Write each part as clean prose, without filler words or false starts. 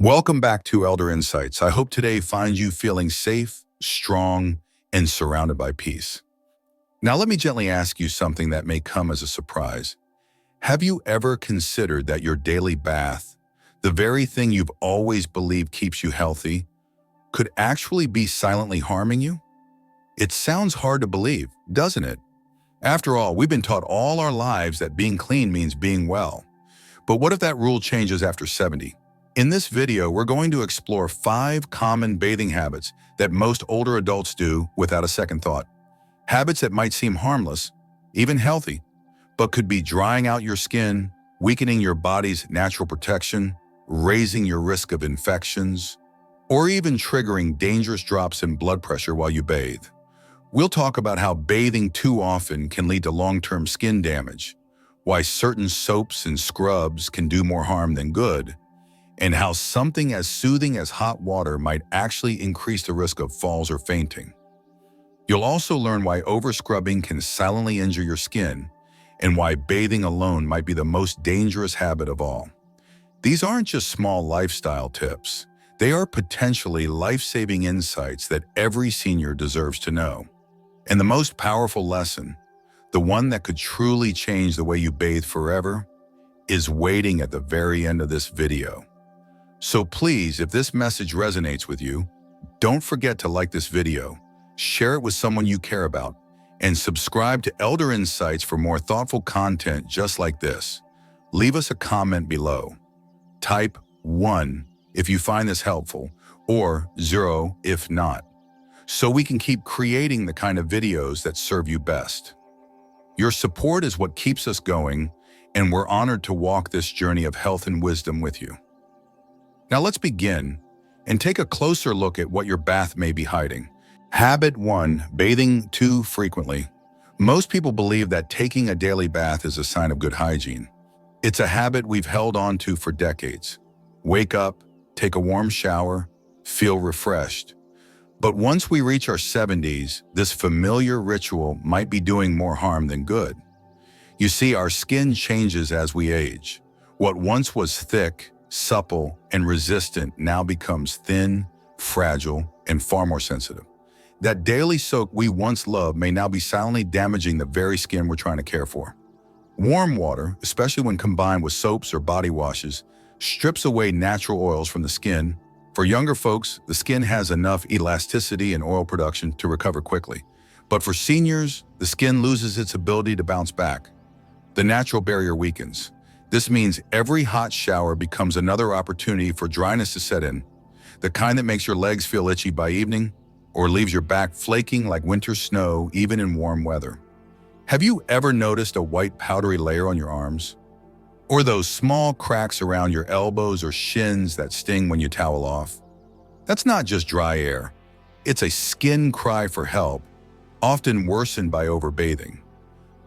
Welcome back to Elder Insights. I hope today finds you feeling safe, strong, and surrounded by peace. Now, let me gently ask you something that may come as a surprise. Have you ever considered that your daily bath, the very thing you've always believed keeps you healthy, could actually be silently harming you? It sounds hard to believe, doesn't it? After all, we've been taught all our lives that being clean means being well. But what if that rule changes after 70? In this video, we're going to explore 5 common bathing habits that most older adults do without a second thought. Habits that might seem harmless, even healthy, but could be drying out your skin, weakening your body's natural protection, raising your risk of infections, or even triggering dangerous drops in blood pressure while you bathe. We'll talk about how bathing too often can lead to long-term skin damage, why certain soaps and scrubs can do more harm than good, and how something as soothing as hot water might actually increase the risk of falls or fainting. You'll also learn why overscrubbing can silently injure your skin and why bathing alone might be the most dangerous habit of all. These aren't just small lifestyle tips. They are potentially life-saving insights that every senior deserves to know. And the most powerful lesson, the one that could truly change the way you bathe forever, is waiting at the very end of this video. So please, if this message resonates with you, don't forget to like this video, share it with someone you care about, and subscribe to Elder Insights for more thoughtful content just like this. Leave us a comment below. Type 1 if you find this helpful, or 0 if not, so we can keep creating the kind of videos that serve you best. Your support is what keeps us going, and we're honored to walk this journey of health and wisdom with you. Now let's begin and take a closer look at what your bath may be hiding. Habit 1, bathing too frequently. Most people believe that taking a daily bath is a sign of good hygiene. It's a habit we've held on to for decades. Wake up, take a warm shower, feel refreshed. But once we reach our 70s, this familiar ritual might be doing more harm than good. You see, our skin changes as we age. What once was thick, supple, and resistant now becomes thin, fragile, and far more sensitive. That daily soak we once loved may now be silently damaging the very skin we're trying to care for. Warm water, especially when combined with soaps or body washes, strips away natural oils from the skin. For younger folks, the skin has enough elasticity and oil production to recover quickly. But for seniors, the skin loses its ability to bounce back. The natural barrier weakens. This means every hot shower becomes another opportunity for dryness to set in, the kind that makes your legs feel itchy by evening or leaves your back flaking like winter snow even in warm weather. Have you ever noticed a white powdery layer on your arms? Or those small cracks around your elbows or shins that sting when you towel off? That's not just dry air. It's a skin cry for help, often worsened by overbathing.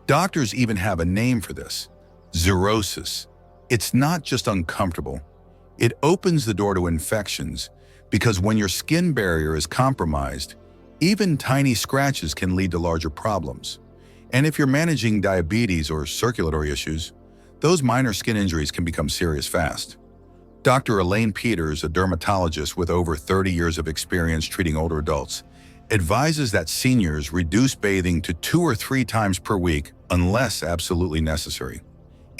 Doctors even have a name for this: xerosis. It's not just uncomfortable. It opens the door to infections because when your skin barrier is compromised, even tiny scratches can lead to larger problems. And if you're managing diabetes or circulatory issues, those minor skin injuries can become serious fast. Dr. Elaine Peters, a dermatologist with over 30 years of experience treating older adults, advises that seniors reduce bathing to 2 or 3 times per week unless absolutely necessary.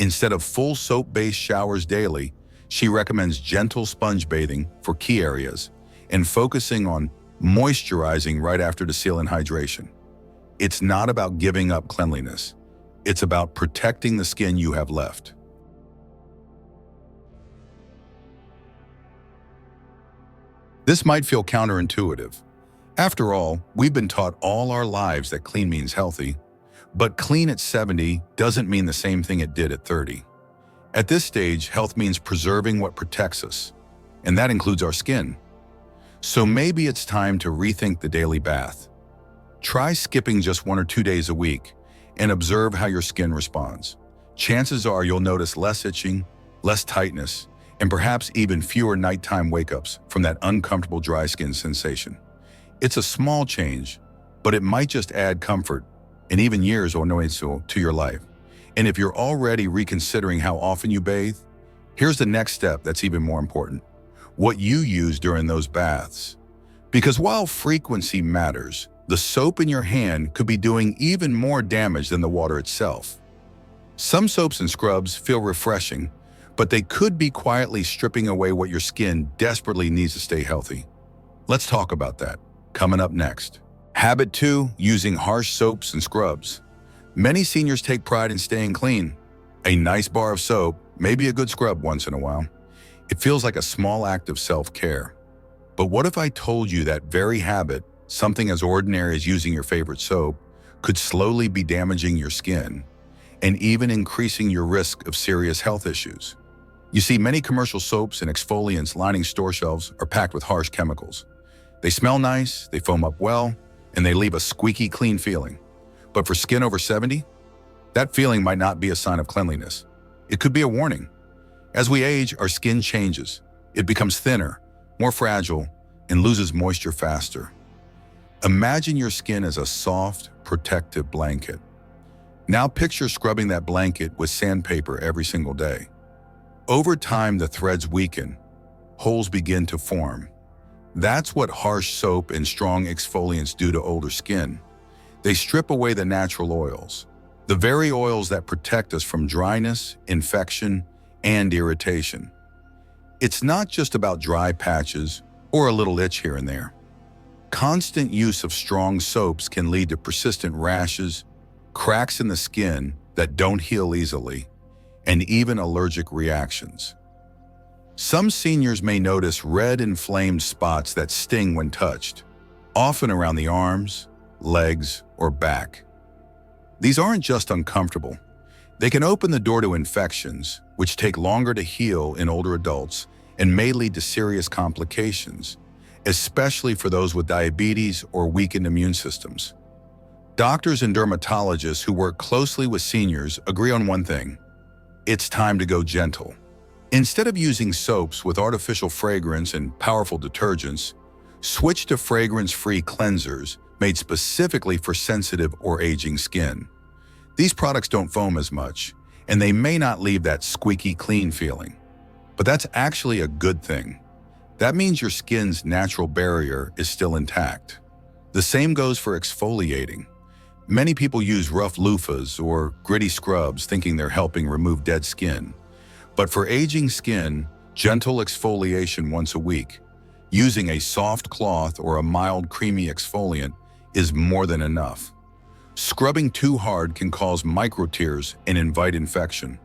Instead of full soap-based showers daily, she recommends gentle sponge bathing for key areas and focusing on moisturizing right after to seal in hydration. It's not about giving up cleanliness. It's about protecting the skin you have left. This might feel counterintuitive. After all, we've been taught all our lives that clean means healthy. But clean at 70 doesn't mean the same thing it did at 30. At this stage, health means preserving what protects us, and that includes our skin. So maybe it's time to rethink the daily bath. Try skipping just 1 or 2 days a week and observe how your skin responds. Chances are you'll notice less itching, less tightness, and perhaps even fewer nighttime wake-ups from that uncomfortable dry skin sensation. It's a small change, but it might just add comfort and even years or annoyance to your life. And if you're already reconsidering how often you bathe, here's the next step that's even more important. what you use during those baths. Because while frequency matters, the soap in your hand could be doing even more damage than the water itself. Some soaps and scrubs feel refreshing, but they could be quietly stripping away what your skin desperately needs to stay healthy. Let's talk about that, coming up next. Habit 2, using harsh soaps and scrubs. Many seniors take pride in staying clean. A nice bar of soap, maybe a good scrub once in a while. It feels like a small act of self-care. But what if I told you that very habit, something as ordinary as using your favorite soap, could slowly be damaging your skin and even increasing your risk of serious health issues? You see, many commercial soaps and exfoliants lining store shelves are packed with harsh chemicals. They smell nice, they foam up well, and they leave a squeaky clean feeling. But for skin over 70, that feeling might not be a sign of cleanliness. It could be a warning. As we age, our skin changes. It becomes thinner, more fragile, and loses moisture faster. Imagine your skin as a soft, protective blanket. Now picture scrubbing that blanket with sandpaper every single day. Over time, the threads weaken. Holes begin to form. That's what harsh soap and strong exfoliants do to older skin. They strip away the natural oils, the very oils that protect us from dryness, infection, and irritation. It's not just about dry patches or a little itch here and there. Constant use of strong soaps can lead to persistent rashes, cracks in the skin that don't heal easily, and even allergic reactions. Some seniors may notice red inflamed spots that sting when touched, often around the arms, legs, or back. These aren't just uncomfortable. They can open the door to infections, which take longer to heal in older adults and may lead to serious complications, especially for those with diabetes or weakened immune systems. Doctors and dermatologists who work closely with seniors agree on one thing: it's time to go gentle. Instead of using soaps with artificial fragrance and powerful detergents, switch to fragrance-free cleansers made specifically for sensitive or aging skin. These products don't foam as much, and they may not leave that squeaky clean feeling. But that's actually a good thing. That means your skin's natural barrier is still intact. The same goes for exfoliating. Many people use rough loofahs or gritty scrubs thinking they're helping remove dead skin. But for aging skin, gentle exfoliation once a week, using a soft cloth or a mild creamy exfoliant is more than enough. Scrubbing too hard can cause micro-tears and invite infection.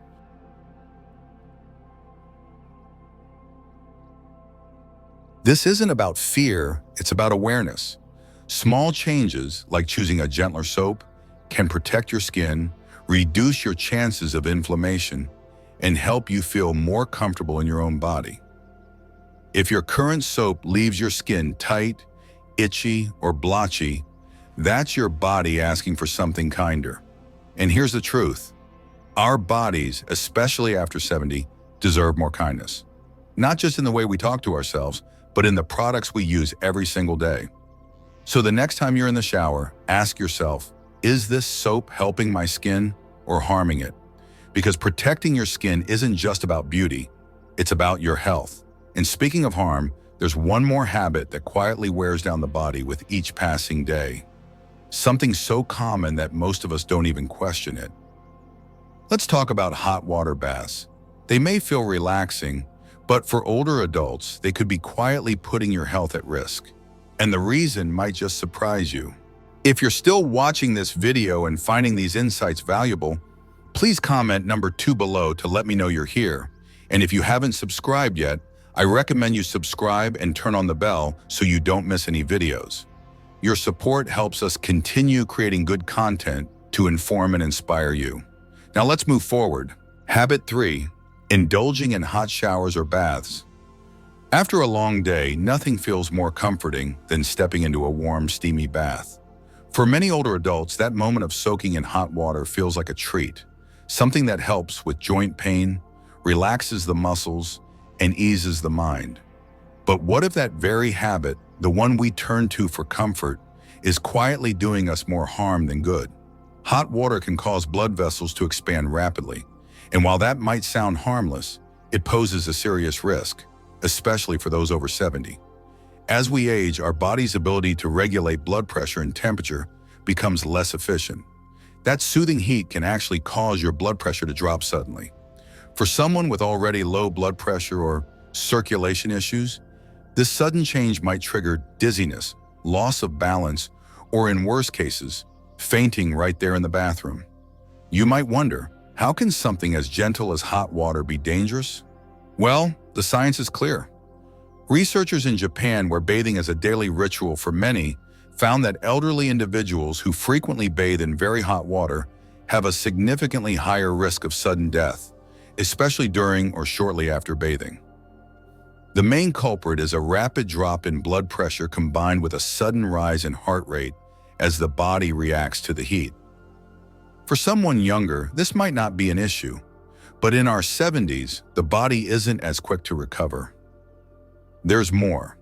This isn't about fear, it's about awareness. Small changes, like choosing a gentler soap, can protect your skin, reduce your chances of inflammation, and help you feel more comfortable in your own body. If your current soap leaves your skin tight, itchy, or blotchy, that's your body asking for something kinder. And here's the truth: our bodies, especially after 70, deserve more kindness. Not just in the way we talk to ourselves, but in the products we use every single day. So the next time you're in the shower, ask yourself, is this soap helping my skin or harming it? Because protecting your skin isn't just about beauty, it's about your health. And speaking of harm, there's one more habit that quietly wears down the body with each passing day. Something so common that most of us don't even question it. Let's talk about hot water baths. They may feel relaxing, but for older adults, they could be quietly putting your health at risk. And the reason might just surprise you. If you're still watching this video and finding these insights valuable, please comment number 2 below to let me know you're here. And if you haven't subscribed yet, I recommend you subscribe and turn on the bell so you don't miss any videos. Your support helps us continue creating good content to inform and inspire you. Now let's move forward. Habit 3, indulging in hot showers or baths. After a long day, nothing feels more comforting than stepping into a warm, steamy bath. For many older adults, that moment of soaking in hot water feels like a treat, something that helps with joint pain, relaxes the muscles, and eases the mind. But what if that very habit, the one we turn to for comfort, is quietly doing us more harm than good? Hot water can cause blood vessels to expand rapidly, and while that might sound harmless, it poses a serious risk, especially for those over 70. As we age, our body's ability to regulate blood pressure and temperature becomes less efficient. That soothing heat can actually cause your blood pressure to drop suddenly. For someone with already low blood pressure or circulation issues, this sudden change might trigger dizziness, loss of balance, or in worse cases, fainting right there in the bathroom. You might wonder, how can something as gentle as hot water be dangerous? Well, the science is clear. Researchers in Japan, where bathing is a daily ritual for many, found that elderly individuals who frequently bathe in very hot water have a significantly higher risk of sudden death, especially during or shortly after bathing. The main culprit is a rapid drop in blood pressure combined with a sudden rise in heart rate as the body reacts to the heat. For someone younger, this might not be an issue, but in our 70s, the body isn't as quick to recover. There's more.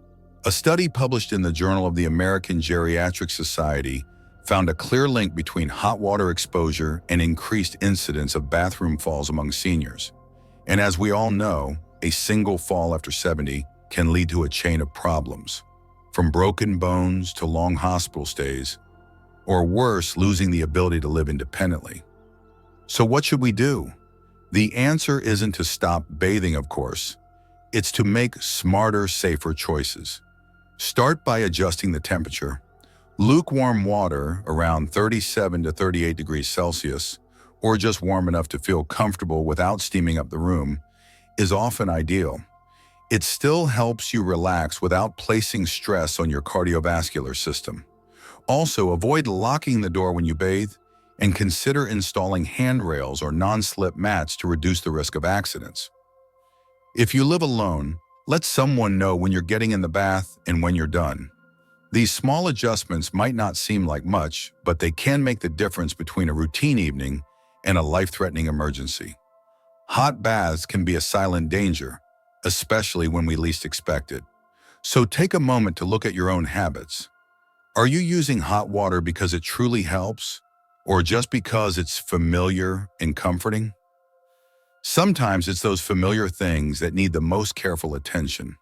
A study published in the Journal of the American Geriatric Society found a clear link between hot water exposure and increased incidence of bathroom falls among seniors. And as we all know, a single fall after 70 can lead to a chain of problems, from broken bones to long hospital stays, or worse, losing the ability to live independently. So what should we do? The answer isn't to stop bathing, of course. It's to make smarter, safer choices. Start by adjusting the temperature. Lukewarm water around 37 to 38 degrees Celsius, or just warm enough to feel comfortable without steaming up the room, is often ideal. It still helps you relax without placing stress on your cardiovascular system. Also, avoid locking the door when you bathe and consider installing handrails or non-slip mats to reduce the risk of accidents. If you live alone, let someone know when you're getting in the bath and when you're done. These small adjustments might not seem like much, but they can make the difference between a routine evening and a life-threatening emergency. Hot baths can be a silent danger, especially when we least expect it. So take a moment to look at your own habits. Are you using hot water because it truly helps, or just because it's familiar and comforting? Sometimes it's those familiar things that need the most careful attention.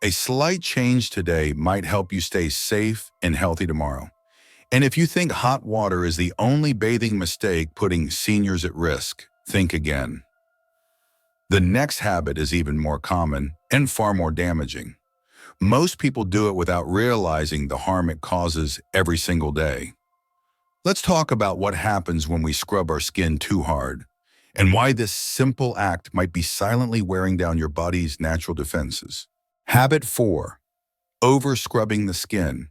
A slight change today might help you stay safe and healthy tomorrow. And if you think hot water is the only bathing mistake putting seniors at risk, think again. The next habit is even more common and far more damaging. Most people do it without realizing the harm it causes every single day. Let's talk about what happens when we scrub our skin too hard, and why this simple act might be silently wearing down your body's natural defenses. Habit 4. Over-scrubbing the skin.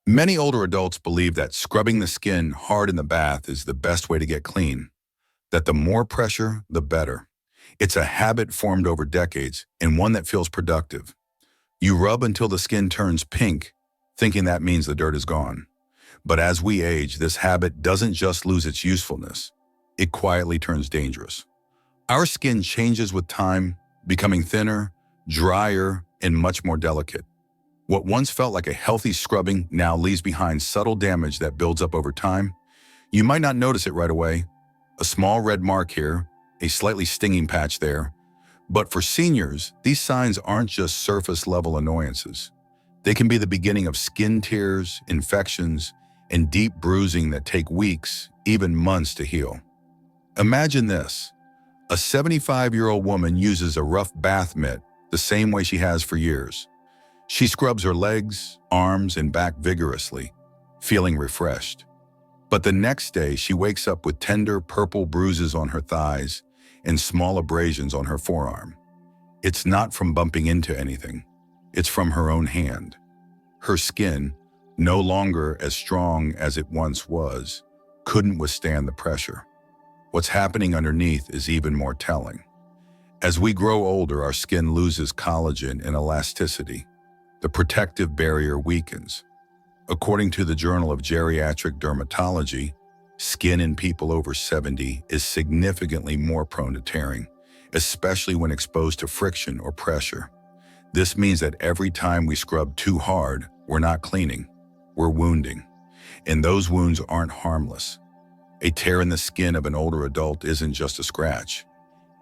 Many older adults believe that scrubbing the skin hard in the bath is the best way to get clean, that the more pressure, the better. It's a habit formed over decades, and one that feels productive. You rub until the skin turns pink, thinking that means the dirt is gone. But as we age, this habit doesn't just lose its usefulness, it quietly turns dangerous. Our skin changes with time, becoming thinner, drier, and much more delicate. What once felt like a healthy scrubbing now leaves behind subtle damage that builds up over time. You might not notice it right away. A small red mark here, a slightly stinging patch there. But for seniors, these signs aren't just surface-level annoyances. They can be the beginning of skin tears, infections, and deep bruising that take weeks, even months to heal. Imagine this. A 75-year-old woman uses a rough bath mitt the same way she has for years. She scrubs her legs, arms, and back vigorously, feeling refreshed. But the next day, she wakes up with tender purple bruises on her thighs and small abrasions on her forearm. It's not from bumping into anything. It's from her own hand. Her skin, no longer as strong as it once was, couldn't withstand the pressure. What's happening underneath is even more telling. As we grow older, our skin loses collagen and elasticity. The protective barrier weakens. According to the Journal of Geriatric Dermatology, skin in people over 70 is significantly more prone to tearing, especially when exposed to friction or pressure. This means that every time we scrub too hard, we're not cleaning, we're wounding. And those wounds aren't harmless. A tear in the skin of an older adult isn't just a scratch.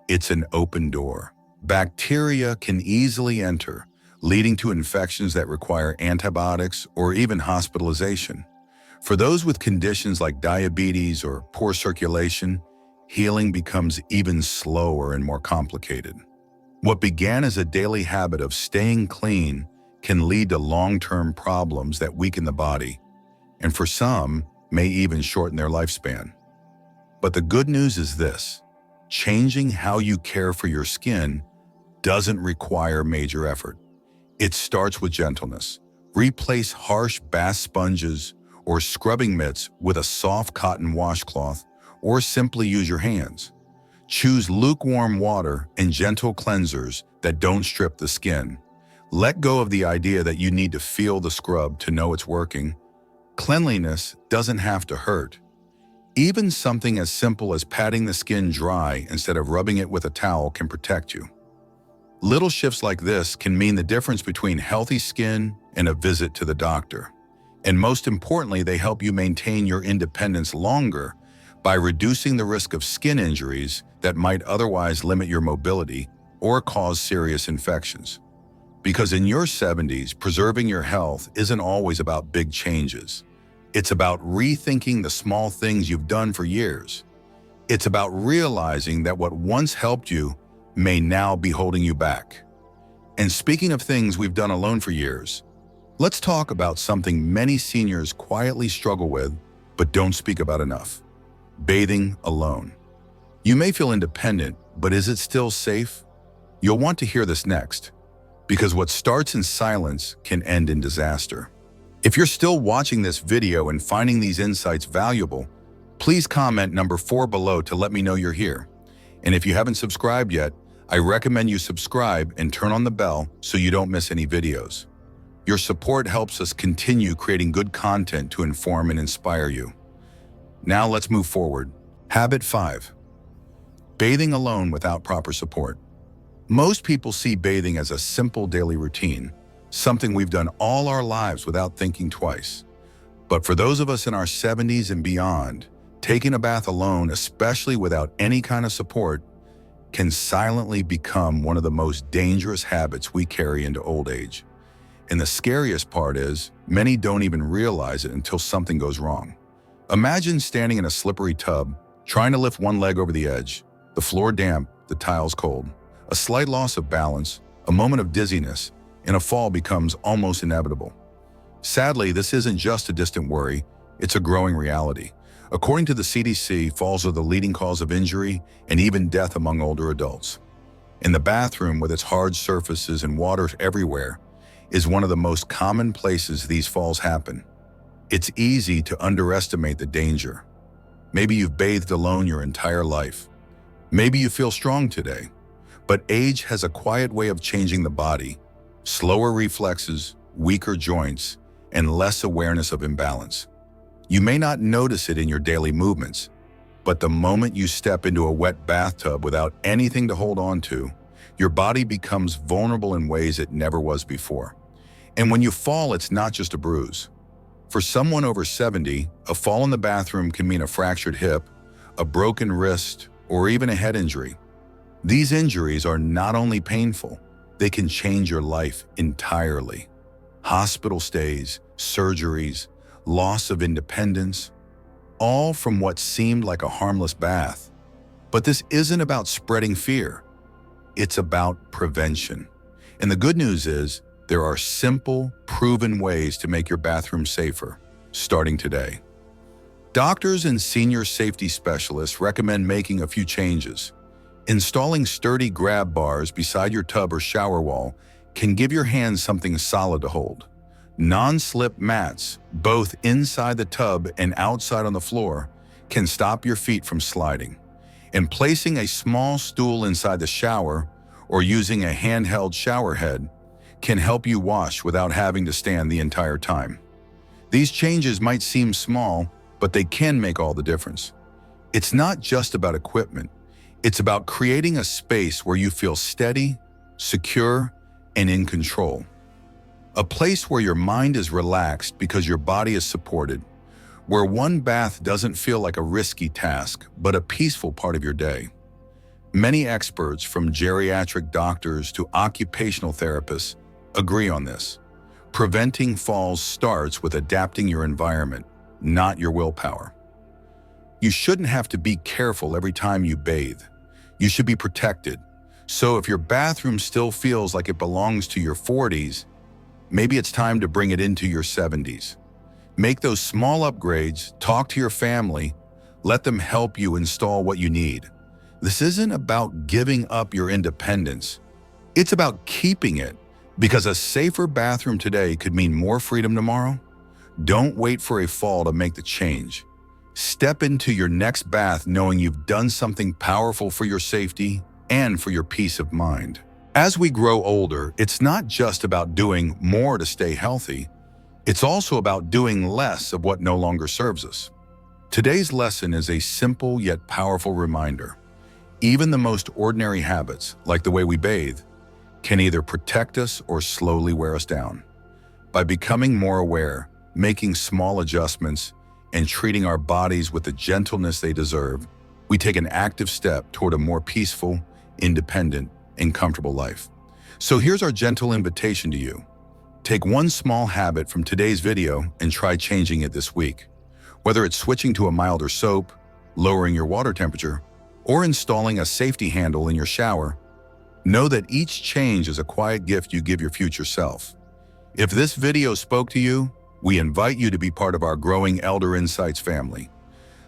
It's an open door. Bacteria can easily enter, leading to infections that require antibiotics or even hospitalization. For those with conditions like diabetes or poor circulation, healing becomes even slower and more complicated. What began as a daily habit of staying clean can lead to long-term problems that weaken the body, and for some, may even shorten their lifespan. But the good news is this: changing how you care for your skin doesn't require major effort. It starts with gentleness. Replace harsh bath sponges or scrubbing mitts with a soft cotton washcloth, or simply use your hands. Choose lukewarm water and gentle cleansers that don't strip the skin. Let go of the idea that you need to feel the scrub to know it's working. Cleanliness doesn't have to hurt. Even something as simple as patting the skin dry instead of rubbing it with a towel can protect you. Little shifts like this can mean the difference between healthy skin and a visit to the doctor. And most importantly, they help you maintain your independence longer by reducing the risk of skin injuries that might otherwise limit your mobility or cause serious infections. Because in your 70s, preserving your health isn't always about big changes. It's about rethinking the small things you've done for years. It's about realizing that what once helped you may now be holding you back. And speaking of things we've done alone for years, let's talk about something many seniors quietly struggle with but don't speak about enough: bathing alone. You may feel independent, but is it still safe? You'll want to hear this next, because what starts in silence can end in disaster. If you're still watching this video and finding these insights valuable, please comment number 4 below to let me know you're here. And if you haven't subscribed yet, I recommend you subscribe and turn on the bell so you don't miss any videos. Your support helps us continue creating good content to inform and inspire you. Now let's move forward. Habit 5. Bathing alone without proper support. Most people see bathing as a simple daily routine, something we've done all our lives without thinking twice. But for those of us in our 70s and beyond, taking a bath alone, especially without any kind of support, can silently become one of the most dangerous habits we carry into old age. And the scariest part is, many don't even realize it until something goes wrong. Imagine standing in a slippery tub, trying to lift one leg over the edge, the floor damp, the tiles cold. A slight loss of balance, a moment of dizziness, and a fall becomes almost inevitable. Sadly, this isn't just a distant worry, it's a growing reality. According to the CDC, falls are the leading cause of injury and even death among older adults. And the bathroom, with its hard surfaces and water everywhere, is one of the most common places these falls happen. It's easy to underestimate the danger. Maybe you've bathed alone your entire life. Maybe you feel strong today. But age has a quiet way of changing the body: slower reflexes, weaker joints, and less awareness of imbalance. You may not notice it in your daily movements, but the moment you step into a wet bathtub without anything to hold on to, your body becomes vulnerable in ways it never was before. And when you fall, it's not just a bruise. For someone over 70, a fall in the bathroom can mean a fractured hip, a broken wrist, or even a head injury. These injuries are not only painful, they can change your life entirely. Hospital stays, surgeries, loss of independence, all from what seemed like a harmless bath. But this isn't about spreading fear. It's about prevention. And the good news is, there are simple, proven ways to make your bathroom safer, starting today. Doctors and senior safety specialists recommend making a few changes. Installing sturdy grab bars beside your tub or shower wall can give your hands something solid to hold. Non-slip mats, both inside the tub and outside on the floor, can stop your feet from sliding. And placing a small stool inside the shower or using a handheld shower head can help you wash without having to stand the entire time. These changes might seem small, but they can make all the difference. It's not just about equipment. It's about creating a space where you feel steady, secure, and in control. A place where your mind is relaxed because your body is supported, where one bath doesn't feel like a risky task, but a peaceful part of your day. Many experts, from geriatric doctors to occupational therapists, agree on this. Preventing falls starts with adapting your environment, not your willpower. You shouldn't have to be careful every time you bathe. You should be protected. So if your bathroom still feels like it belongs to your 40s, maybe it's time to bring it into your 70s. Make those small upgrades, talk to your family, let them help you install what you need. This isn't about giving up your independence. It's about keeping it, because a safer bathroom today could mean more freedom tomorrow. Don't wait for a fall to make the change. Step into your next bath knowing you've done something powerful for your safety and for your peace of mind. As we grow older, it's not just about doing more to stay healthy. It's also about doing less of what no longer serves us. Today's lesson is a simple yet powerful reminder. Even the most ordinary habits, like the way we bathe, can either protect us or slowly wear us down. By becoming more aware, making small adjustments, and treating our bodies with the gentleness they deserve, we take an active step toward a more peaceful, independent, and comfortable life. So here's our gentle invitation to you. Take one small habit from today's video and try changing it this week. Whether it's switching to a milder soap, lowering your water temperature, or installing a safety handle in your shower, know that each change is a quiet gift you give your future self. If this video spoke to you, we invite you to be part of our growing Elder Insights family.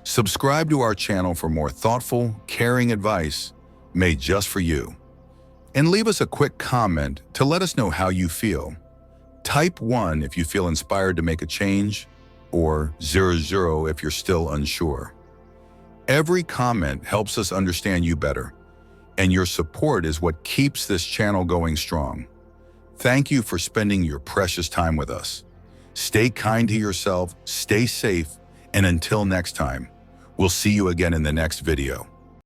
Subscribe to our channel for more thoughtful, caring advice made just for you. And leave us a quick comment to let us know how you feel. Type 1 if you feel inspired to make a change, or 00 if you're still unsure. Every comment helps us understand you better, and your support is what keeps this channel going strong. Thank you for spending your precious time with us. Stay kind to yourself, stay safe, and until next time, we'll see you again in the next video.